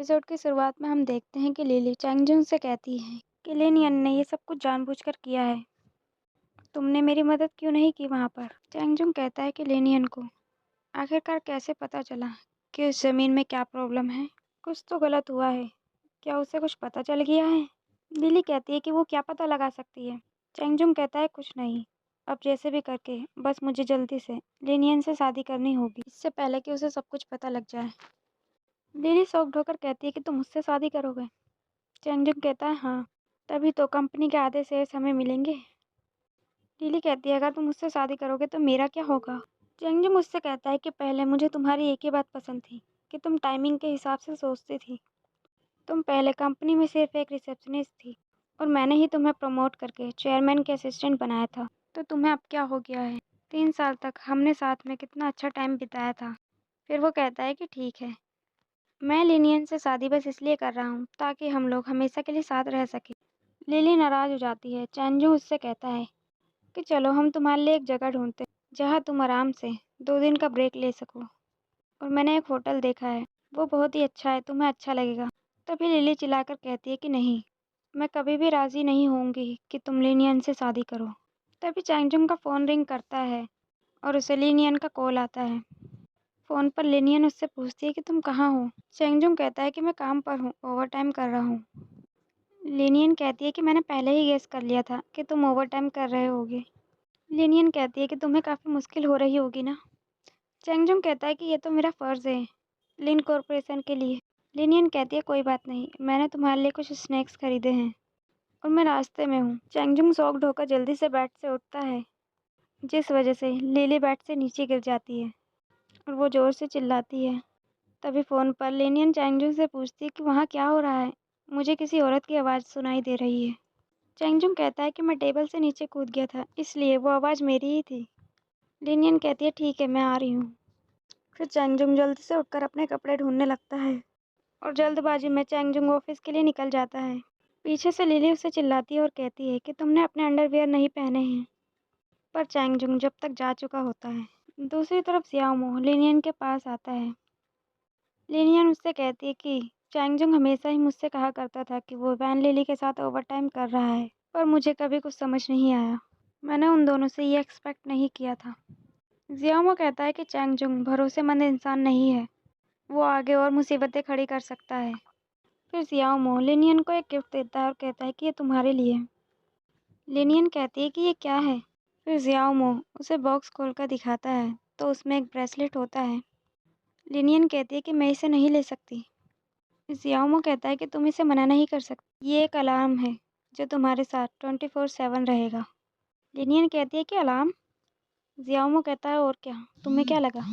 Episode की शुरुआत में हम देखते हैं कि लिली चैंगजुन से कहती है कि लिनियन ने ये सब कुछ जानबूझकर किया है। तुमने मेरी मदद क्यों नहीं की वहाँ पर? चैंगजुन कहता है कि लिनियन को आखिरकार कैसे पता चला कि उस जमीन में क्या प्रॉब्लम है? कुछ तो गलत हुआ है। क्या उसे कुछ पता चल गया है? लिली कहती है कि वो क्या पता लगा सकती है। चैंगजुन कहता है कुछ नहीं। अब जैसे भी करके बस मुझे जल्दी से लिनियन से शादी करनी होगी, इससे पहले कि उसे सब कुछ पता लग जाए। लिली शॉक्ड होकर कहती है कि तुम मुझसे शादी करोगे? चैंगजुन कहता है हाँ, तभी तो कंपनी के आधे शेयर्स हमें मिलेंगे। लिली कहती है अगर तुम मुझसे शादी करोगे तो मेरा क्या होगा? चैंगजुन मुझसे कहता है कि पहले मुझे तुम्हारी एक ही बात पसंद थी कि तुम टाइमिंग के हिसाब से सोचती थी। तुम पहले कंपनी में सिर्फ एक रिसेप्शनिस्ट थी और मैंने ही तुम्हें प्रमोट करके चेयरमैन के असिस्टेंट बनाया था। तो तुम्हें अब क्या हो गया है? 3 साल तक हमने साथ में कितना अच्छा टाइम बिताया था। फिर वो कहता है कि ठीक है, मैं लिनियन से शादी बस इसलिए कर रहा हूँ ताकि हम लोग हमेशा के लिए साथ रह सकें। लिली नाराज हो जाती है। चैंजू उससे कहता है कि चलो हम तुम्हारे लिए एक जगह ढूंढते हैं जहाँ तुम आराम से 2 दिन का ब्रेक ले सको। और मैंने एक होटल देखा है, वो बहुत ही अच्छा है, तुम्हें अच्छा लगेगा। तभी लिली चिल्लाकर कहती है कि नहीं, मैं कभी भी राज़ी नहीं होंगी कि तुम लिनियन से शादी करो। तभी चैंगजुंग का फ़ोन रिंग करता है और उसे लिनियन का कॉल आता है। फ़ोन पर लिनियन उससे पूछती है कि तुम कहाँ हो? चैंगजुंग कहता है कि मैं काम पर हूँ, ओवर टाइम कर रहा हूँ। लिनियन कहती है कि मैंने पहले ही गेस कर लिया था कि तुम ओवर टाइम कर रहे होगे। लिनियन कहती है कि तुम्हें काफ़ी मुश्किल हो रही होगी ना? चैंगजुंग कहता है कि ये तो मेरा फ़र्ज़ है, लिन कॉरपोरेशन के लिए। लिनियन कहती है कोई बात नहीं, मैंने तुम्हारे लिए कुछ स्नैक्स खरीदे हैं और मैं रास्ते में हूँ। चैंगजुंग शॉक्ड होकर जल्दी से बेड से उठता है, जिस वजह से लिली बेड से नीचे गिर जाती है और वो ज़ोर से चिल्लाती है। तभी फ़ोन पर लिनियन चैंगजुंग से पूछती है कि वहाँ क्या हो रहा है? मुझे किसी औरत की आवाज़ सुनाई दे रही है। चैंगजुंग कहता है कि मैं टेबल से नीचे कूद गया था, इसलिए वो आवाज़ मेरी ही थी। लिनियन कहती है ठीक है, मैं आ रही हूँ। फिर चैंगजुंग जल्दी से उठकर अपने कपड़े ढूंढने लगता है और जल्दबाजी में चैंगजुंग ऑफिस के लिए निकल जाता है। पीछे से लिली उसे चिल्लाती है और कहती है कि तुमने अपने अंडरवियर नहीं पहने हैं। पर चैंगजुंग जब तक जा चुका होता है। दूसरी तरफ जियाओमो लिनियन के पास आता है। लिनियन उससे कहती है कि चैंगजुंग हमेशा ही मुझसे कहा करता था कि वो वैन लिली के साथ ओवरटाइम कर रहा है, पर मुझे कभी कुछ समझ नहीं आया। मैंने उन दोनों से ये एक्सपेक्ट नहीं किया था। जियाओमो कहता है कि चैंगजुंग भरोसेमंद इंसान नहीं है, वो आगे और मुसीबतें खड़ी कर सकता है। फिर जियाओमो लिनियन को एक गिफ्ट देता है और कहता है कि ये तुम्हारे लिए। लिनियन कहती है कि ये क्या है? फिर जियाओमो उसे बॉक्स खोलकर दिखाता है तो उसमें एक ब्रेसलेट होता है। लिनियन कहती है कि मैं इसे नहीं ले सकती। जियाओमो कहता है कि तुम इसे मना नहीं कर सकती, ये एक अलार्म है जो तुम्हारे साथ 24/7 रहेगा। लिनियन कहती है कि अलार्म? जियाओमो कहता है और क्या, तुम्हें क्या लगा?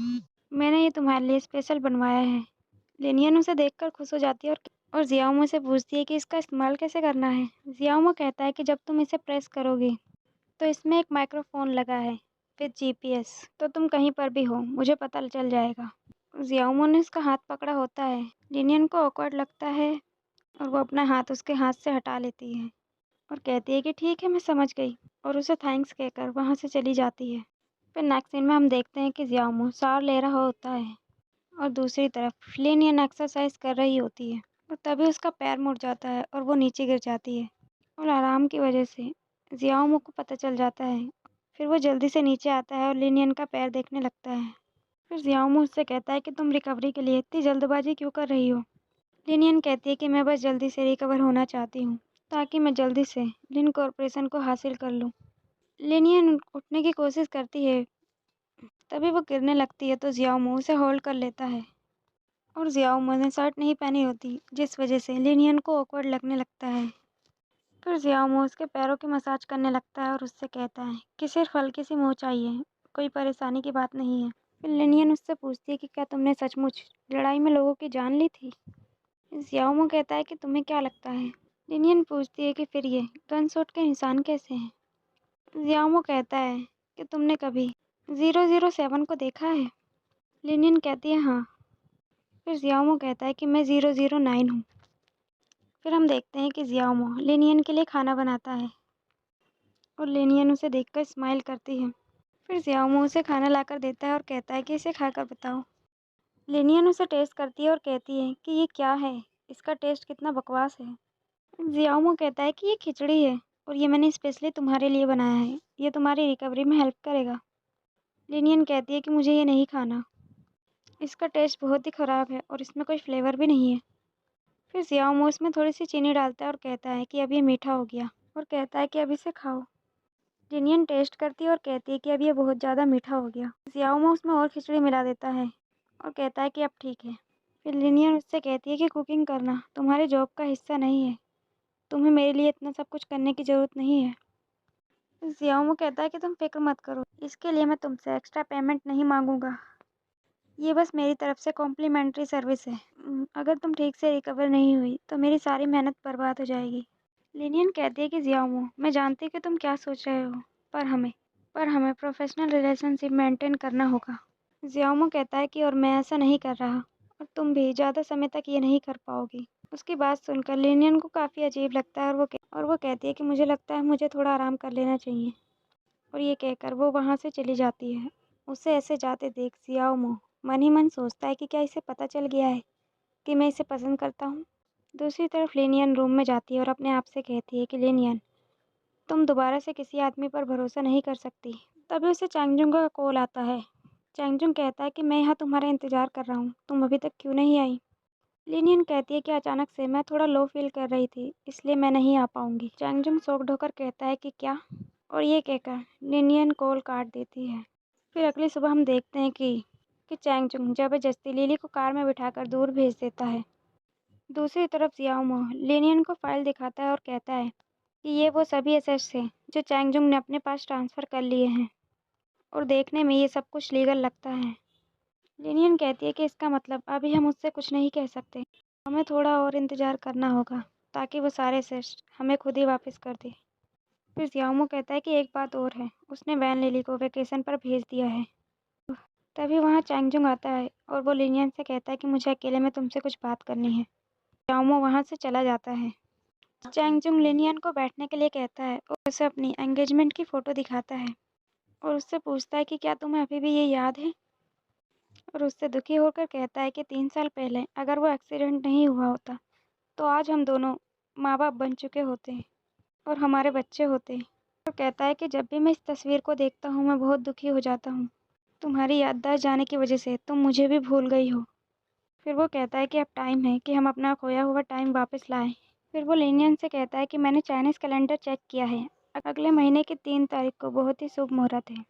मैंने ये तुम्हारे लिए स्पेशल बनवाया है। लिनियन उसे देखकर खुश हो जाती है और जियाओमो से पूछती है कि इसका इस्तेमाल कैसे करना है। जियाओमो कहता है कि जब तुम इसे प्रेस करोगे तो इसमें एक माइक्रोफोन लगा है विद जीपीएस, तो तुम कहीं पर भी हो मुझे पता चल जाएगा। जियाओमो ने उसका हाथ पकड़ा होता है। लिनियन को ऑकवर्ड लगता है और वो अपना हाथ उसके हाथ से हटा लेती है और कहती है कि ठीक है, मैं समझ गई, और उसे थैंक्स कहकर वहाँ से चली जाती है। फिर नेक्स्ट सीन में हम देखते हैं कि जियाओमो सार ले रहा होता है और दूसरी तरफ लिनियन एक्सरसाइज कर रही होती है और तभी उसका पैर मुड़ जाता है और वो नीचे गिर जाती है और आराम की वजह से जियाओमो को पता चल जाता है। फिर वो जल्दी से नीचे आता है और लिनियन का पैर देखने लगता है। फिर जियाओमो उससे कहता है कि तुम रिकवरी के लिए इतनी जल्दबाजी क्यों कर रही हो? लिनियन कहती है कि मैं बस जल्दी से रिकवर होना चाहती हूँ ताकि मैं जल्दी से लिन कॉरपोरेशन को हासिल कर लूँ। लिनियन उठने की कोशिश करती है, तभी वो गिरने लगती है तो जियाओमो उसे होल्ड कर लेता है और जियाओमो ने शर्ट नहीं पहनी होती, जिस वजह से लिनियन को ऑकवर्ड लगने लगता है। फिर जियाओमो उसके पैरों की मसाज करने लगता है और उससे कहता है कि सिर्फ हल्की सी मोच आई है, कोई परेशानी की बात नहीं है। फिर लिनियन उससे पूछती है कि क्या तुमने सचमुच लड़ाई में लोगों की जान ली थी? जियाओमो कहता है कि तुम्हें क्या लगता है? लिनियन पूछती है कि फिर ये गन शॉट के निशान कैसे हैं? जियाओमो कहता है कि तुमने कभी 007 को देखा है? लिनियन कहती है हाँ। फिर जियाओमो कहता है कि मैं 009 हूँ। फिर हम देखते हैं कि जियाओमो लिनियन के लिए खाना बनाता है और लिनियन उसे देखकर स्माइल करती है। फिर जियाओमो उसे खाना लाकर देता है और कहता है कि इसे खाकर बताओ। लिनियन उसे टेस्ट करती है और कहती है कि ये क्या है? इसका टेस्ट कितना बकवास है। जियाओमो कहता है कि ये खिचड़ी है और ये मैंने स्पेशली तुम्हारे लिए बनाया है। ये तुम्हारी रिकवरी में हेल्प करेगा। लिनियन कहती है कि मुझे ये नहीं खाना। इसका टेस्ट बहुत ही ख़राब है और इसमें कोई फ्लेवर भी नहीं है। फिर जियाओमो इसमें थोड़ी सी चीनी डालता है और कहता है कि अब ये मीठा हो गया और कहता है कि अब इसे खाओ। लिनियन टेस्ट करती है और कहती है कि अब ये बहुत ज़्यादा मीठा हो गया। जियाओमो उसमें और खिचड़ी मिला देता है और कहता है कि अब ठीक है। फिर लिनियन उससे कहती है कि कुकिंग करना तुम्हारे जॉब का हिस्सा नहीं है। तुम्हें मेरे लिए इतना सब कुछ करने की ज़रूरत नहीं है। जियाओमो कहता है कि तुम फिक्र मत करो, इसके लिए मैं तुमसे एक्स्ट्रा पेमेंट नहीं मांगूंगा। ये बस मेरी तरफ से कॉम्प्लीमेंट्री सर्विस है। अगर तुम ठीक से रिकवर नहीं हुई तो मेरी सारी मेहनत बर्बाद हो जाएगी। लिनियन कहती है कि जियाओमो मैं जानती हूँ कि तुम क्या सोच रहे हो, पर हमें पर हमें प्रोफेशनल रिलेशनशिप मेंटेन करना होगा। जियाओमो कहता है कि और मैं ऐसा नहीं कर रहा और तुम भी ज़्यादा समय तक ये नहीं कर पाओगी। उसकी बात सुनकर लिनियन को काफ़ी अजीब लगता है और वो कहती है कि मुझे लगता है मुझे थोड़ा आराम कर लेना चाहिए। और ये कहकर वो वहाँ से चली जाती है। उसे ऐसे जाते देख जियाओमो मन ही मन सोचता है कि क्या इसे पता चल गया है कि मैं इसे पसंद करता हूँ। दूसरी तरफ लिनियन रूम में जाती है और अपने आप से कहती है कि लिनियन तुम दोबारा से किसी आदमी पर भरोसा नहीं कर सकती। तभी उसे चैंगजुंग का कॉल आता है। चैंगजुंग कहता है कि मैं यहाँ तुम्हारा इंतज़ार कर रहा हूँ, तुम अभी तक क्यों नहीं आई। लिनियन कहती है कि अचानक से मैं थोड़ा लो फील कर रही थी, इसलिए मैं नहीं आ पाऊंगी। चैंगजुंग शॉक्ड होकर कहता है कि क्या, और ये कहकर लिनियन कॉल काट देती है। फिर अगली सुबह हम देखते हैं कि चैंगजुंग जबरदस्ती लिली को कार में बिठाकर दूर भेज देता है। दूसरी तरफ जियाओमो लिनियन को फाइल दिखाता है और कहता है कि ये वो सभी एसेट्स हैं जो चैंगजुंग ने अपने पास ट्रांसफ़र कर लिए हैं और देखने में ये सब कुछ लीगल लगता है। लिनियन कहती है कि इसका मतलब अभी हम उससे कुछ नहीं कह सकते, हमें थोड़ा और इंतज़ार करना होगा ताकि वो सारे एसेट्स हमें खुद ही वापस कर दे। फिर जियाओमो कहता है कि एक बात और है, उसने वैन लिली को वेकेशन पर भेज दिया है। तभी वहाँ चैंगजुंग आता है और वो लिनियन से कहता है कि मुझे अकेले में तुमसे कुछ बात करनी है। जियाओमो वहाँ से चला जाता है। चैंगजुंग लिनियन को बैठने के लिए कहता है और उसे अपनी एंगेजमेंट की फ़ोटो दिखाता है और उससे पूछता है कि क्या तुम्हें अभी भी ये याद है, और उससे दुखी होकर कहता है कि 3 साल पहले अगर वो एक्सीडेंट नहीं हुआ होता तो आज हम दोनों माँ बाप बन चुके होते और हमारे बच्चे होते। और कहता है कि जब भी मैं इस तस्वीर को देखता हूँ मैं बहुत दुखी हो जाता हूँ। तुम्हारी याददाश्त जाने की वजह से तुम मुझे भी भूल गई हो। फिर वो कहता है कि अब टाइम है कि हम अपना खोया हुआ टाइम वापस लाएं। फिर वो लिनियन से कहता है कि मैंने चाइनीज़ कैलेंडर चेक किया है, अगले महीने की 3 तारीख को बहुत ही शुभ मुहूर्त है,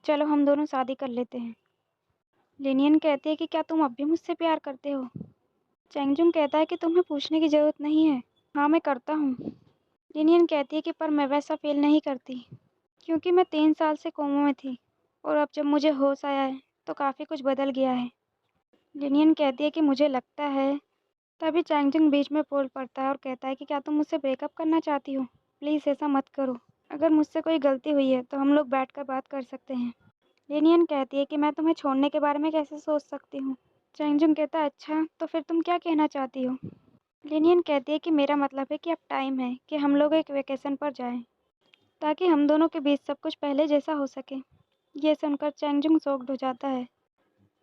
चलो हम दोनों शादी कर लेते हैं। लिनियन कहती है कि क्या तुम अब भी मुझसे प्यार करते हो। चैंगजुंग कहता है कि तुम्हें पूछने की ज़रूरत नहीं है, हाँ मैं करता हूँ। लिनियन कहती है कि पर मैं वैसा फील नहीं करती क्योंकि मैं 3 साल से कोमा में थी और अब जब मुझे होश आया है तो काफ़ी कुछ बदल गया है। लिनियन कहती है कि मुझे लगता है। तभी चैंगजिंग बीच में बोल पड़ता है और कहता है कि क्या तुम मुझसे ब्रेकअप करना चाहती हो, प्लीज़ ऐसा मत करो, अगर मुझसे कोई गलती हुई है तो हम लोग बैठकर बात कर सकते हैं। लिनियन कहती है कि मैं तुम्हें छोड़ने के बारे में कैसे सोच सकती हूँ। चैंगजिंग कहता है अच्छा तो फिर तुम क्या कहना चाहती हो। लिनियन कहती है कि मेरा मतलब है कि अब टाइम है कि हम लोग एक वेकेशन पर जाएं ताकि हम दोनों के बीच सब कुछ पहले जैसा हो सके। ये सुनकर चैंगजिंग शॉक्ड हो जाता है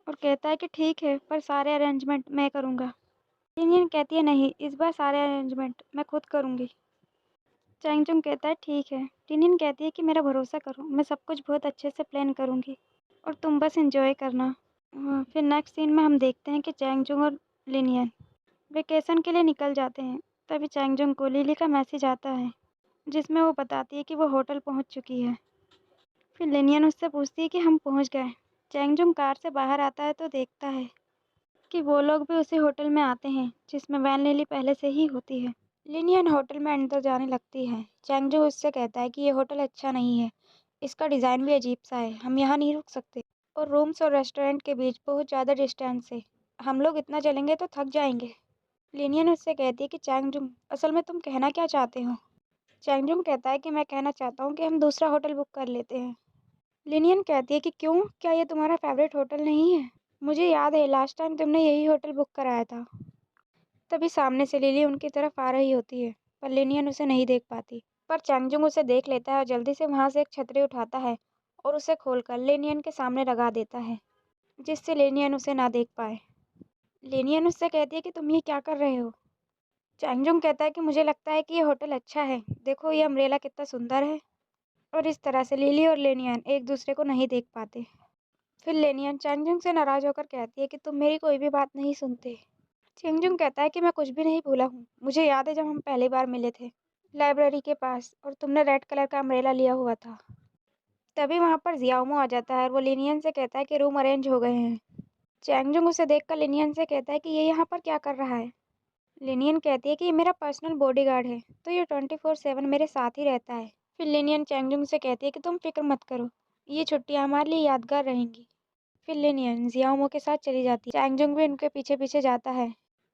और कहता है कि ठीक है पर सारे अरेंजमेंट मैं करूँगा। लिनियन कहती है नहीं, इस बार सारे अरेंजमेंट मैं खुद करूँगी। चैंगचुंग कहता है ठीक है। लिनियन कहती है कि मेरा भरोसा करो, मैं सब कुछ बहुत अच्छे से प्लान करूँगी और तुम बस एंजॉय करना। फिर नेक्स्ट सीन में हम देखते हैं कि चैंगचुंग और लिनियन वेकेशन के लिए निकल जाते हैं। तभी चैंगचुंग को लिली का मैसेज आता है जिसमें वो बताती है कि वो होटल पहुँच चुकी है। फिर लिनियन उससे पूछती है कि हम पहुँच गए। चैंगचुंग कार से बाहर आता है तो देखता है कि वो लोग भी उसी होटल में आते हैं जिसमें वैन लिली पहले से ही होती है। लिनियन होटल में अंदर जाने लगती है। चैंगजू उससे कहता है कि ये होटल अच्छा नहीं है, इसका डिज़ाइन भी अजीब सा है, हम यहाँ नहीं रुक सकते और रूम्स और रेस्टोरेंट के बीच बहुत ज़्यादा डिस्टेंस है, हम लोग इतना चलेंगे तो थक जाएंगे। लिनियन उससे कहती है कि चैंगजुंग असल में तुम कहना क्या चाहते हो। चैंगजुंग कहता है कि मैं कहना चाहता हूँ कि हम दूसरा होटल बुक कर लेते हैं। लिनियन कहती है कि क्यों, क्या ये तुम्हारा फेवरेट होटल नहीं है। मुझे याद है लास्ट टाइम तुमने यही होटल बुक कराया था। तभी सामने से लिली उनकी तरफ आ रही होती है पर लिनियन उसे नहीं देख पाती। पर चैंगजुंग उसे देख लेता है और जल्दी से वहां से एक छतरी उठाता है और उसे खोलकर लिनियन के सामने लगा देता है जिससे लिनियन उसे ना देख पाए। लिनियन उससे कहती है कि तुम ये क्या कर रहे हो। चैंगजोंग कहता है कि मुझे लगता है कि ये होटल अच्छा है। देखो ये अम्ब्रेला कितना सुंदर है। और इस तरह से लिली और लेनियन एक दूसरे को नहीं देख पाते। फिर लेनियन चैंगजोंग से नाराज होकर कहती है कि तुम मेरी कोई भी बात नहीं सुनते। चैंगजोंग कहता है कि मैं कुछ भी नहीं भूला हूँ। मुझे याद है जब हम पहली बार मिले थे लाइब्रेरी के पास और तुमने रेड कलर का अम्ब्रेला लिया हुआ था। तभी वहां पर जियाओमो आ जाता है और वो लिनियन से कहता है कि रूम अरेंज हो गए हैं। चैंगजोंग उसे देखकर लिनियन से कहता है कि ये यहाँ पर क्या कर रहा है। लिनियन कहती है कि ये मेरा पर्सनल बॉडीगार्ड है, तो ये 24/7 मेरे साथ ही रहता है। फिर लिनियन चैंगजोंग से कहती है कि तुम फिक्र मत करो, ये छुट्टियां हमारे लिए यादगार रहेंगी। फिर लिनियन जियाओमो के साथ चली जाती है। चैंगजोंग भी उनके पीछे पीछे जाता है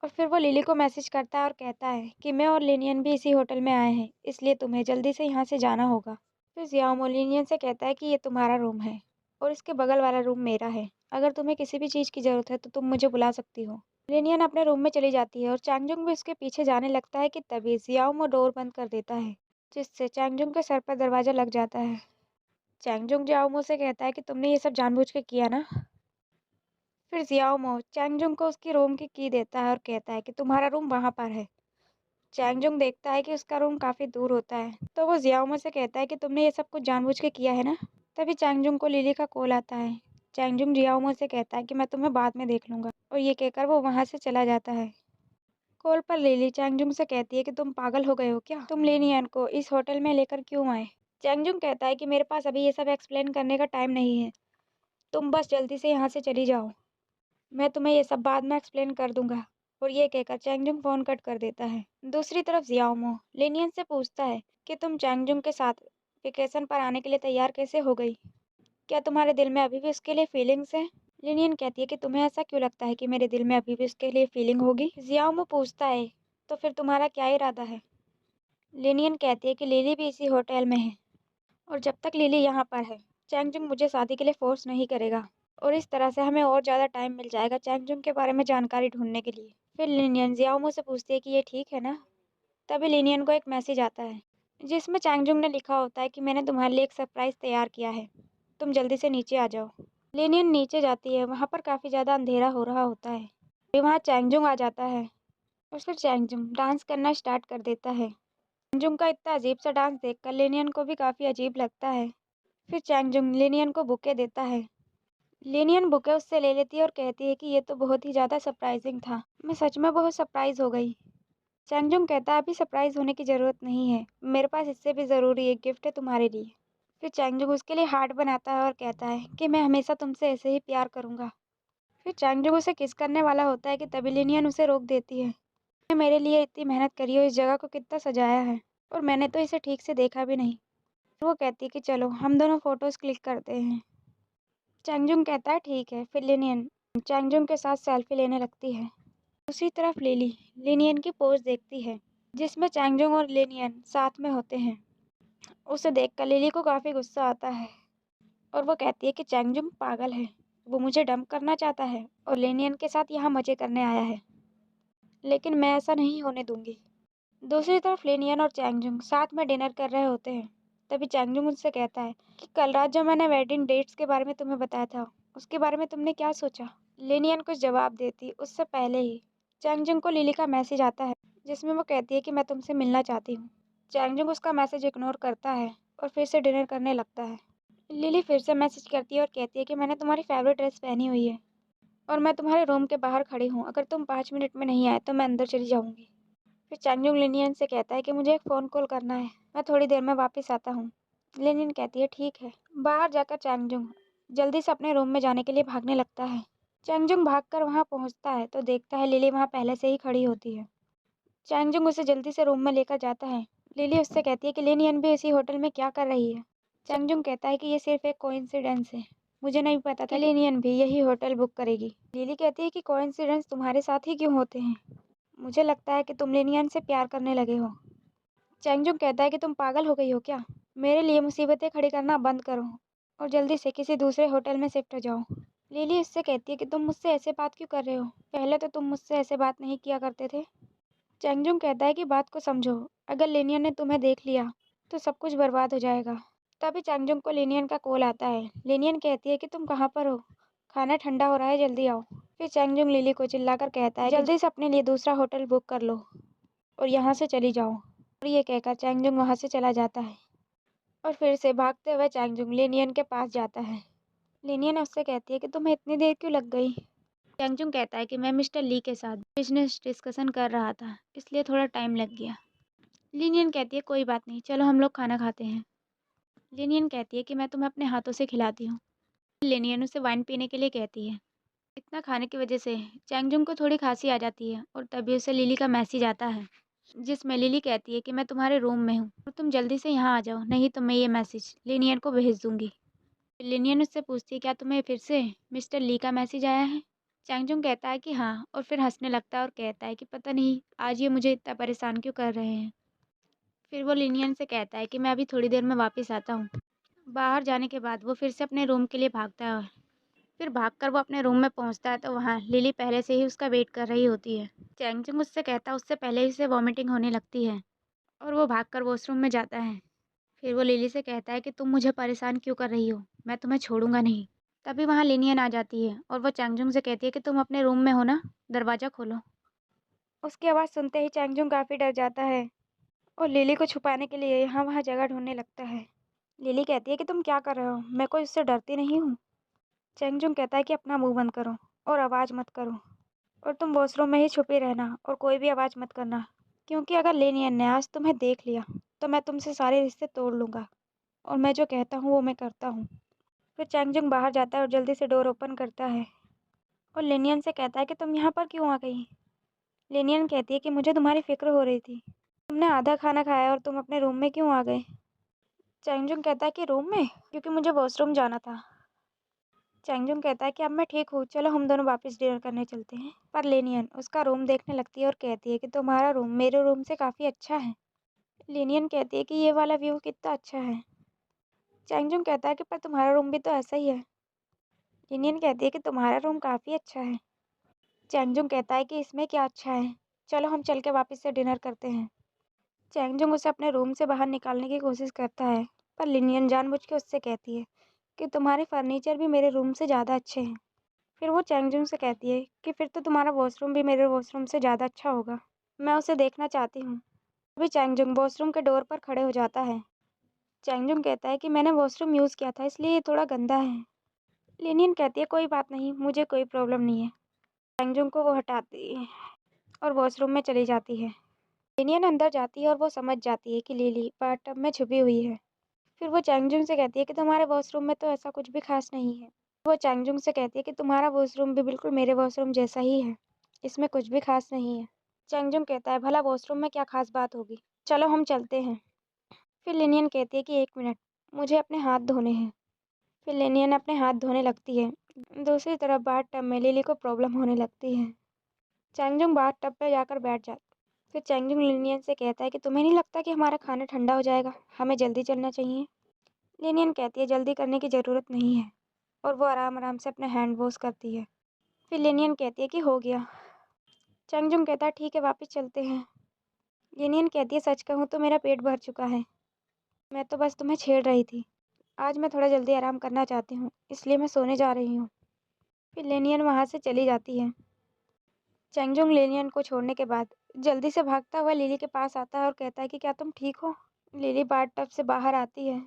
और फिर वो लिली को मैसेज करता है और कहता है कि मैं और लिनियन भी इसी होटल में आए हैं, इसलिए तुम्हें जल्दी से यहाँ से जाना होगा। फिर जियाओमो लिनियन से कहता है कि ये तुम्हारा रूम है और इसके बगल वाला रूम मेरा है। अगर तुम्हें किसी भी चीज़ की ज़रूरत है तो तुम मुझे बुला सकती हो। लिनियन अपने रूम में चली जाती है और चैंगजोंग भी उसके पीछे जाने लगता है कि तभी जियाओमो डोर बंद कर देता है, जिससे चैंगजोंग के सर पर दरवाजा लग जाता है। चैंगजोंग जियाओमो से कहता है कि तुमने ये सब जानबूझ के किया ना। फिर जियाओमो चैंगजोंग को उसकी रूम की देता है और कहता है कि तुम्हारा रूम वहां पर है। चैंगजोंग देखता है कि उसका रूम काफी दूर होता है, तो वो जियाओमो से कहता है कि तुमने ये सब कुछ जानबूझ के किया है ना। तभी चैंगजोंग को लिली का कॉल आता है। चैंगजोंग जियाओमो से कहता है कि मैं तुम्हें बाद में देख लूंगा, और ये कहकर वो वहां से चला जाता है। कॉल पर लिली चैंगजोंग से कहती है कि तुम पागल हो गए हो क्या, तुम लेनियन को इस होटल में लेकर क्यों आए। चैंगजोंग कहता है कि मेरे पास अभी ये सब एक्सप्लेन करने का टाइम नहीं है, तुम बस जल्दी से यहाँ से चली जाओ, मैं तुम्हें ये सब बाद में एक्सप्लेन कर दूंगा। और ये कहकर चैंगजोंग फोन कट कर देता है। दूसरी तरफ जियाओमो लेनियन से पूछता है कि तुम चैंगजोंग के साथ वेकेशन पर आने के लिए तैयार कैसे हो गई, क्या तुम्हारे दिल में अभी भी उसके लिए फीलिंग्स है। लिनियन कहती है कि तुम्हें ऐसा क्यों लगता है कि मेरे दिल में अभी भी उसके लिए फीलिंग होगी। जियाओमो पूछता है तो फिर तुम्हारा क्या इरादा है। लिनियन कहती है कि लिली भी इसी होटल में है और जब तक लिली यहाँ पर है चैंगजोंग मुझे शादी के लिए फोर्स नहीं करेगा, और इस तरह से हमें और ज़्यादा टाइम मिल जाएगा चैंगजोंग के बारे में जानकारी ढूंढने के लिए। फिर लिनियन जियाओमो से पूछती है कि ये ठीक है ना। तभी लिनियन को एक मैसेज आता है जिसमें चैंगजोंग ने लिखा होता है कि मैंने तुम्हारे लिए एक सरप्राइज तैयार किया है, तुम जल्दी से नीचे आ जाओ। लिनियन नीचे जाती है, वहाँ पर काफ़ी ज़्यादा अंधेरा हो रहा होता है। फिर वहाँ चैंगजोंग आ जाता है और फिर चैंगजोंग डांस करना स्टार्ट कर देता है। चैंगजोंग का इतना अजीब सा डांस देखकर लिनियन को भी काफ़ी अजीब लगता है। फिर चैंगजोंग लिनियन को बुके देता है। लिनियन बुके उससे ले लेती है और कहती है कि ये तो बहुत ही ज़्यादा सरप्राइजिंग था, मैं सच में बहुत सरप्राइज हो गई। चैंगजोंग कहता है अभी सरप्राइज होने की ज़रूरत नहीं है, मेरे पास इससे भी ज़रूरी एक गिफ्ट है तुम्हारे लिए। फिर चैंगजोंग उसके लिए हार्ट बनाता है और कहता है कि मैं हमेशा तुमसे ऐसे ही प्यार करूंगा। फिर चैंगजोंग उसे किस करने वाला होता है कि तभी लिनियन उसे रोक देती है। तुमने मेरे लिए इतनी मेहनत करी हो, इस जगह को कितना सजाया है, और मैंने तो इसे ठीक से देखा भी नहीं। वो कहती है कि चलो हम दोनों फोटोज क्लिक करते हैं। चैंगजोंग कहता है ठीक है। फिर लिनियन चैंगजोंग के साथ सेल्फी लेने लगती है। दूसरी तरफ लिली लिनियन की पोज देखती है जिसमें चैंगजोंग और लिनियन साथ में होते हैं। उसे देखकर लिली को काफ़ी गुस्सा आता है और वो कहती है कि चैंगजोंग पागल है, वो मुझे डंप करना चाहता है और लेनियन के साथ यहाँ मजे करने आया है, लेकिन मैं ऐसा नहीं होने दूंगी। दूसरी तरफ लेनियन और चैंगजोंग साथ में डिनर कर रहे होते हैं। तभी चैंगजोंग उनसे कहता है कि कल रात जब मैंने वेडिंग डेट्स के बारे में तुम्हें बताया था, उसके बारे में तुमने क्या सोचा। लेनियन कुछ जवाब देती उससे पहले ही चैंगजोंग को लिली का मैसेज आता है जिसमें वो कहती है कि मैं तुमसे मिलना चाहती हूँ। चैंगजोंग उसका मैसेज इग्नोर करता है और फिर से डिनर करने लगता है। लिली फिर से मैसेज करती है और कहती है कि मैंने तुम्हारी फेवरेट ड्रेस पहनी हुई है और मैं तुम्हारे रूम के बाहर खड़ी हूँ, अगर तुम 5 मिनट में नहीं आए तो मैं अंदर चली जाऊंगी। फिर चैंगजोंग लिनियन से कहता है कि मुझे एक फ़ोन कॉल करना है, मैं थोड़ी देर में वापस आता हूँ। लिनियन कहती है ठीक है। बाहर जाकर चैंगजोंग जल्दी से अपने रूम में जाने के लिए भागने लगता है। चैंगजोंग भागकर वहाँ पहुँचता है तो देखता है लिली वहाँ पहले से ही खड़ी होती है। चैंगजोंग उसे जल्दी से रूम में लेकर जाता है। लिली उससे कहती है कि लिनियन भी इसी होटल में क्या कर रही है। चैंगजोंग कहता है कि ये सिर्फ एक कोइंसिडेंस है, मुझे नहीं पता था कि लिनियन भी यही होटल बुक करेगी। लिली कहती है कि कोइंसिडेंस तुम्हारे साथ ही क्यों होते हैं, मुझे लगता है कि तुम लिनियन से प्यार करने लगे हो। चैंगजोंग कहता है कि तुम पागल हो गई हो क्या, मेरे लिए मुसीबतें खड़ी करना बंद करो और जल्दी से किसी दूसरे होटल में शिफ्ट हो जाओ। लिली उससे कहती है कि तुम मुझसे ऐसे बात क्यों कर रहे हो, पहले तो तुम मुझसे ऐसे बात नहीं किया करते थे। चैंगजोंग कहता है कि बात को समझो, अगर लिनियन ने तुम्हें देख लिया तो सब कुछ बर्बाद हो जाएगा। तभी चैंगजोंग को लिनियन का कॉल आता है। लिनियन कहती है कि तुम कहाँ पर हो, खाना ठंडा हो रहा है, जल्दी आओ। फिर चैंगजोंग लिली को चिल्लाकर कहता है जल्दी से अपने लिए दूसरा होटल बुक कर लो। और यहाँ से चली जाओ। और ये कहकर चैंगजुंग वहाँ से चला जाता है और फिर से भागते हुए चैंगजुंग लेनियन के पास जाता है। लेनियन उससे कहती है कि तुम्हें इतनी देर क्यों लग गई। चैंगजुंग कहता है कि मैं मिस्टर ली के साथ बिजनेस डिस्कशन कर रहा था, इसलिए थोड़ा टाइम लग गया। लेनियन कहती है कोई बात नहीं, चलो हम लोग खाना खाते हैं। लेनियन कहती है कि मैं तुम्हें अपने हाथों से खिलाती हूँ। लेनियन उसे वाइन पीने के लिए कहती है। इतना खाने की वजह से चैंगजुंग को थोड़ी खांसी आ जाती है और तभी उसे लिली का मैसेज आता है, जिसमें लिली कहती है कि मैं तुम्हारे रूम में हूँ और तुम जल्दी से यहाँ आ जाओ, नहीं तो मैं ये मैसेज लेनियन को भेज दूंगी। लेनियन उससे पूछती है क्या तुम्हें फिर से मिस्टर ली का मैसेज आया है। चैंगजुंग कहता है कि हाँ और फिर हंसने लगता है और कहता है कि पता नहीं आज ये मुझे इतना परेशान क्यों कर रहे हैं। फिर वो लेनियन से कहता है कि मैं अभी थोड़ी देर में वापस आता हूँ। बाहर जाने के बाद वो फिर से अपने रूम के लिए भागता है। फिर भागकर वो अपने रूम में पहुंचता है तो वहाँ लिली पहले से ही उसका वेट कर रही होती है। चैंगचुंग उससे कहता है उससे पहले ही से वॉमिटिंग होने लगती है और वो भागकर वॉशरूम में जाता है। फिर वो लिली से कहता है कि तुम मुझे परेशान क्यों कर रही हो, मैं तुम्हें छोड़ूंगा नहीं। तभी वहाँ लिनियन आ जाती है और वो चैंगचुंग से कहती है कि तुम अपने रूम में हो ना, दरवाज़ा खोलो। उसकी आवाज़ सुनते ही चैंगचुंग काफ़ी डर जाता है और लिली को छुपाने के लिए यहाँ वहाँ जगह ढूंढने लगता है। लिली कहती है कि तुम क्या कर रहे हो, मैं कोई उससे डरती नहीं हूँ। चैंगचुंग कहता है कि अपना मुंह बंद करो और आवाज़ मत करो और तुम वॉशरूम में ही छुपी रहना और कोई भी आवाज़ मत करना, क्योंकि अगर लेनियन ने आज तुम्हें देख लिया तो मैं तुमसे सारे रिश्ते तोड़ लूँगा और मैं जो कहता हूँ वो मैं करता हूँ। फिर चैंगजुंग बाहर जाता है और जल्दी से डोर ओपन करता है और लेनियन से कहता है कि तुम यहाँ पर क्यों आ गई। लेनियन कहती है कि मुझे तुम्हारी फिक्र हो रही थी, तुमने आधा खाना खाया और तुम अपने रूम में क्यों आ गए। चैंगजुंग कहता है कि रूम में, क्योंकि मुझे वॉशरूम जाना था। चैंगजुंग कहता है कि अब मैं ठीक हूँ, चलो हम दोनों वापस डिनर करने चलते हैं। पर लेनियन उसका रूम देखने लगती है और कहती है कि तुम्हारा रूम मेरे रूम से काफ़ी अच्छा है। लेनियन कहती है कि ये वाला व्यू कितना अच्छा है। चैंगजुंग कहता है कि पर तुम्हारा रूम भी तो ऐसा ही है। लेनियन कहती है कि तुम्हारा रूम काफ़ी अच्छा है। चैंगजुंग कहता है कि इसमें क्या अच्छा है, चलो हम चल के वापस से डिनर करते हैं। चैंगजुंग उसे अपने रूम से बाहर निकालने की कोशिश करता है, पर लिनियन जानबूझ के उससे कहती है कि तुम्हारे फर्नीचर भी मेरे रूम से ज़्यादा अच्छे हैं। फिर वो चैंगजुंग से कहती है कि फिर तो तुम्हारा वॉशरूम भी मेरे वॉशरूम से ज़्यादा अच्छा होगा, मैं उसे देखना चाहती हूँ। अभी चैंगजुंग वॉशरूम के डोर पर खड़े हो जाता है। चैंगजुंग कहता है कि मैंने वॉशरूम यूज़ किया था इसलिए ये थोड़ा गंदा है। लिनियन कहती है कोई बात नहीं, मुझे कोई प्रॉब्लम नहीं है। चैंगजुंग को वो हटाती है और वॉशरूम में चली जाती है। लिनियन अंदर जाती है और वो समझ जाती है कि लिली बाथटब में छुपी हुई है। फिर वो चैंगजुंग से कहती है कि तुम्हारे वॉशरूम में तो ऐसा कुछ भी खास नहीं है। वो चैंगजुंग से कहती है कि तुम्हारा वॉशरूम भी बिल्कुल मेरे वॉशरूम जैसा ही है, इसमें कुछ भी खास नहीं है। चैंगजुंग कहता है भला वॉशरूम में क्या खास बात होगी, चलो हम चलते हैं। फिर लिनियन कहती है कि एक मिनट, मुझे अपने हाथ धोने हैं। फिर लिनियन अपने हाथ धोने लगती है। दूसरी तरफ बाथटब में लिली को प्रॉब्लम होने लगती है। चैंगजुंग बाथटब पे जाकर बैठ जाता। फिर चैंगजुंग लिनियन से कहता है कि तुम्हें नहीं लगता कि हमारा खाना ठंडा हो जाएगा, हमें जल्दी चलना चाहिए। लिनियन कहती है जल्दी करने की ज़रूरत नहीं है और वो आराम आराम से अपने हैंड वॉश करती है। फिर लिनियन कहती है कि हो गया। चैंगजुंग कहता है ठीक है वापस चलते हैं। लिनियन कहती है सच कहूँ तो मेरा पेट भर चुका है, मैं तो बस तुम्हें छेड़ रही थी। आज मैं थोड़ा जल्दी आराम करना चाहती हूँ, इसलिए मैं सोने जा रही हूँ। फिर लिनियन वहाँ से चली जाती है। चैंगजुंग लिनियन को छोड़ने के बाद जल्दी से भागता हुआ लिली के पास आता है और कहता है कि क्या तुम ठीक हो। लिली बाथटब से बाहर आती है,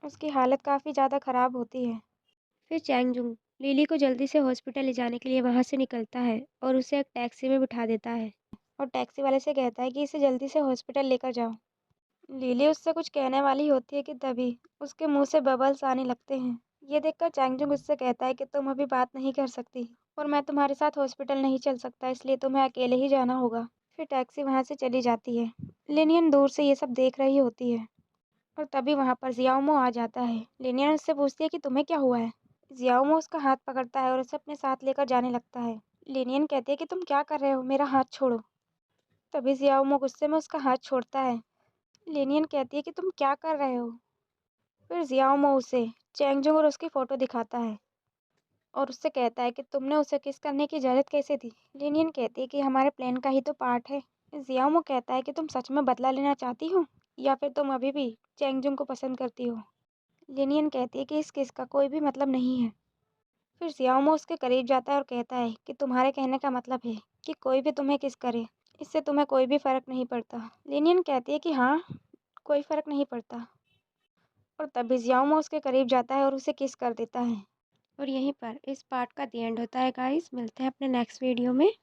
उसकी हालत काफ़ी ज़्यादा ख़राब होती है। फिर चैंगजुंग लिली को जल्दी से हॉस्पिटल ले जाने के लिए वहाँ से निकलता है और उसे एक टैक्सी में बिठा देता है और टैक्सी वाले से कहता है कि इसे जल्दी से हॉस्पिटल लेकर जाओ। लिली उससे कुछ कहने वाली होती है कि तभी उसके मुंह से बबल्स आने लगते हैं। ये देखकर चैंगजुंग उससे कहता है कि तुम अभी बात नहीं कर सकती और मैं तुम्हारे साथ हॉस्पिटल नहीं चल सकता, इसलिए तुम्हें अकेले ही जाना होगा। फिर टैक्सी वहाँ से चली जाती है। लिनियन दूर से ये सब देख रही होती है और तभी वहाँ पर जियाओमो आ जाता है। लिनियन उससे पूछती है कि तुम्हें क्या हुआ है। जियाओमो उसका हाथ पकड़ता है और उसे अपने साथ लेकर जाने लगता है। लिनियन कहती है कि तुम क्या कर रहे हो, मेरा हाथ छोड़ो। तभी जियाओमो गुस्से में उसका हाथ छोड़ता है। लिनियन कहती है कि तुम क्या कर रहे हो। फिर जियाओमो उसे चैंगजुंग और उसकी फ़ोटो दिखाता है और उससे कहता है कि तुमने उसे किस करने की ज़रूरत कैसे थी। लिनियन कहती है कि हमारे प्लान का ही तो पार्ट है। जियाओमो कहता है कि तुम सच में बदला लेना चाहती हो या फिर तुम अभी भी चैंगजुंग को पसंद करती हो। लिनियन कहती है कि इस किस का कोई भी मतलब नहीं है। फिर जियाओमो उसके करीब जाता है और कहता है कि तुम्हारे कहने का मतलब है कि कोई भी तुम्हें किस करे। इससे तुम्हें कोई भी फ़र्क नहीं पड़ता। लेनियन कहती है कि हाँ, कोई फ़र्क नहीं पड़ता। और तभी जियाओमो उसके करीब जाता है और उसे किस कर देता है। और यहीं पर इस पार्ट का द एंड होता है गाइस। मिलते हैं अपने नेक्स्ट वीडियो में।